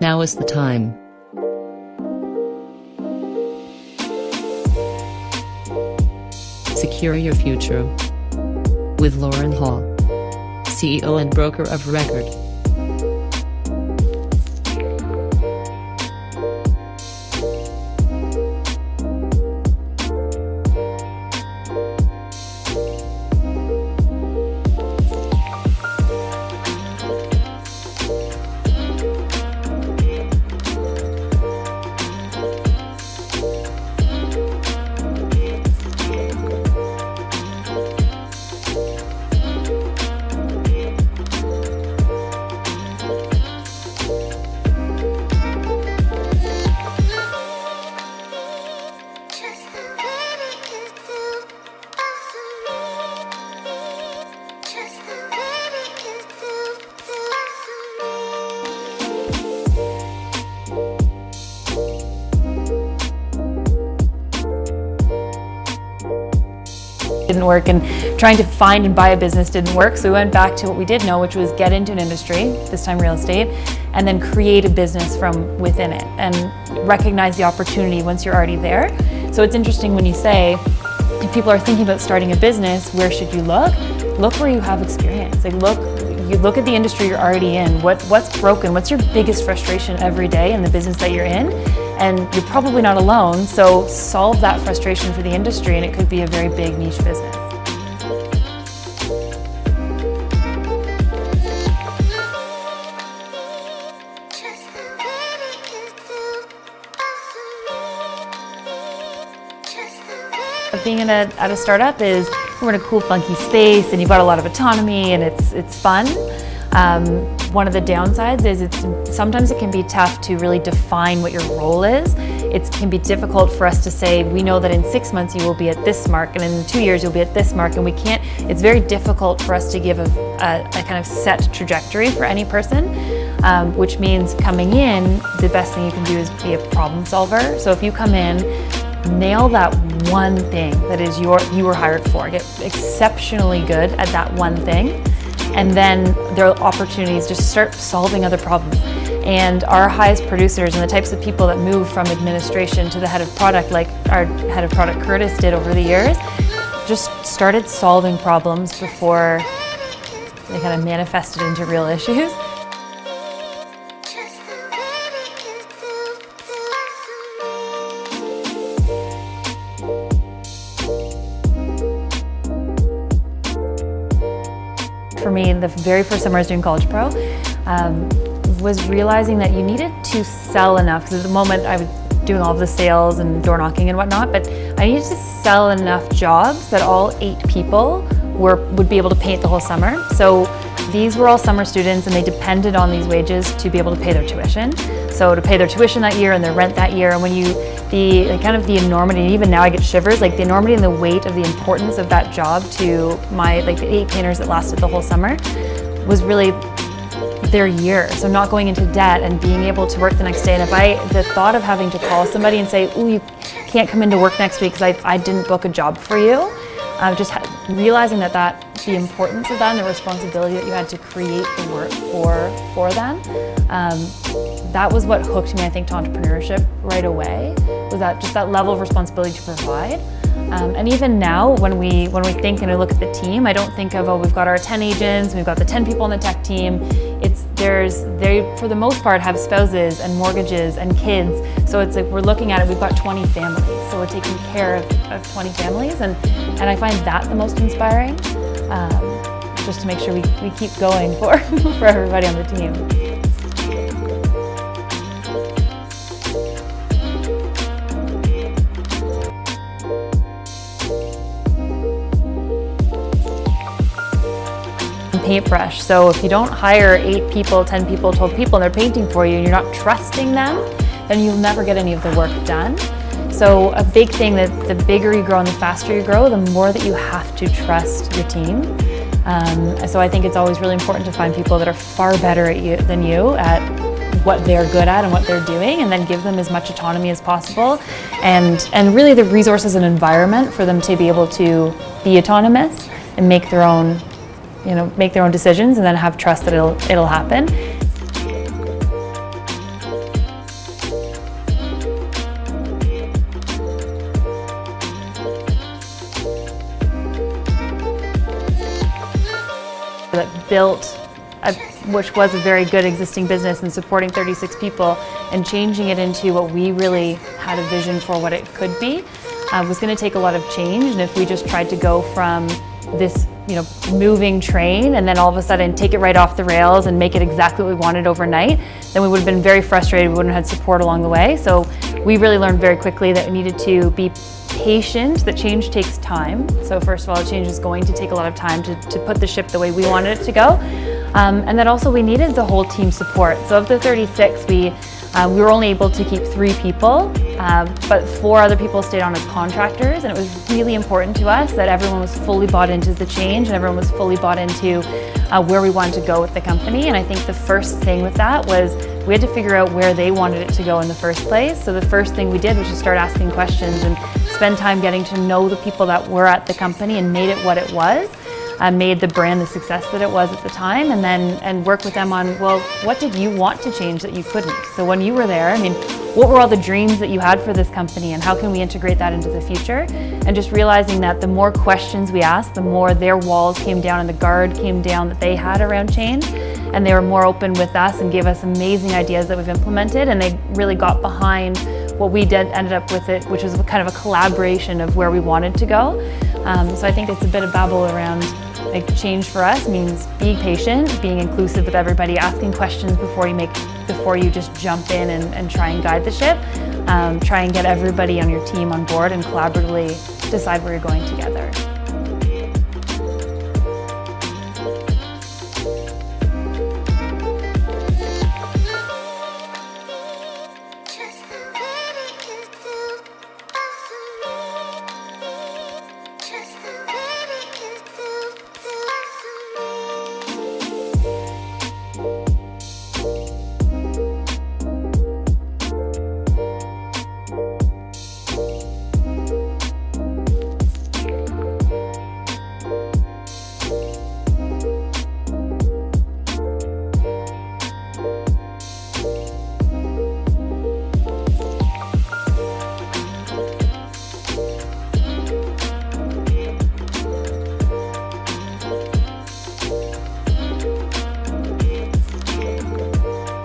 Now is the time. Secure your future. With Lauren Hall, CEO and broker of record. Didn't work, and trying to find and buy a business didn't work, so we went back to what we did know, which was get into an industry, this time real estate, and then create a business from within it and recognize the opportunity once you're already there. So it's interesting when you say, if people are thinking about starting a business, where should you look? Look where you have experience. Like you look at the industry you're already in. What's broken? What's your biggest frustration every day in the business that you're in? And you're probably not alone, so solve that frustration for the industry, and it could be a very big niche business. Being at a startup is we're in a cool, funky space, and you've got a lot of autonomy, and it's fun. One of the downsides is sometimes it can be tough to really define what your role is. It can be difficult for us to say, we know that in 6 months you will be at this mark, and in 2 years you'll be at this mark, and we can't. It's very difficult for us to give a kind of set trajectory for any person, which means coming in, the best thing you can do is be a problem solver. So if you come in, nail that one thing that is you were hired for. Get exceptionally good at that one thing, and then there are opportunities to start solving other problems. And our highest producers and the types of people that move from administration to the head of product, like our head of product Curtis did over the years, just started solving problems before they kind of manifested into real issues. For me, the very first summer I was doing College Pro, was realizing that you needed to sell enough, because at the moment I was doing all of the sales and door knocking and whatnot, but I needed to sell enough jobs that all 8 people would be able to paint the whole summer. So these were all summer students, and they depended on these wages to be able to pay their tuition. So to pay their tuition that year and their rent that year, and when the enormity, and even now I get shivers, like the enormity and the weight of the importance of that job to the 8 painters that lasted the whole summer was really their year. So not going into debt and being able to work the next day. And the thought of having to call somebody and say, "Ooh, you can't come into work next week because I didn't book a job for you," just realizing the importance of that and the responsibility that you had to create the work for them. That was what hooked me, I think, to entrepreneurship right away, was that level of responsibility to provide. And even now, when we think and I look at the team, I don't think of, oh, we've got our 10 agents, we've got the 10 people on the tech team. They, for the most part, have spouses and mortgages and kids. So it's like we're looking at it, we've got 20 families. So we're taking care of 20 families, and I find that the most inspiring, just to make sure we keep going for everybody on the team. Paintbrush. So if you don't hire 8 people, 10 people, 12 people, and they're painting for you, and you're not trusting them, then you'll never get any of the work done. So a big thing, that the bigger you grow and the faster you grow, the more that you have to trust your team. So I think it's always really important to find people that are far better than you at what they're good at and what they're doing, and then give them as much autonomy as possible, and really the resources and environment for them to be able to be autonomous and make their own decisions, and then have trust that it'll happen. that built which was a very good existing business and supporting 36 people, and changing it into what we really had a vision for what it could be was going to take a lot of change. And if we just tried to go from this moving train and then all of a sudden take it right off the rails and make it exactly what we wanted overnight, then we would have been very frustrated. We wouldn't have had support along the way. So we really learned very quickly that we needed to be patient, that change takes time. So first of all, change is going to take a lot of time to put the ship the way we wanted it to go. And that also we needed the whole team support. So of the 36, we were only able to keep 3 people, but 4 other people stayed on as contractors, and it was really important to us that everyone was fully bought into the change and everyone was fully bought into where we wanted to go with the company. And I think the first thing with that was we had to figure out where they wanted it to go in the first place. So the first thing we did was just start asking questions and spend time getting to know the people that were at the company and made it what it was. Made the brand the success that it was at the time, and work with them on, well, what did you want to change that you couldn't? So when you were there, what were all the dreams that you had for this company, and how can we integrate that into the future? And just realizing that the more questions we asked, the more their walls came down and the guard came down that they had around change, and they were more open with us and gave us amazing ideas that we've implemented, and they really got behind what we ended up with it, which was kind of a collaboration of where we wanted to go. So I think it's a bit of babble around change for us means being patient, being inclusive with everybody, asking questions before you just jump in and try and guide the ship. Try and get everybody on your team on board and collaboratively decide where you're going together.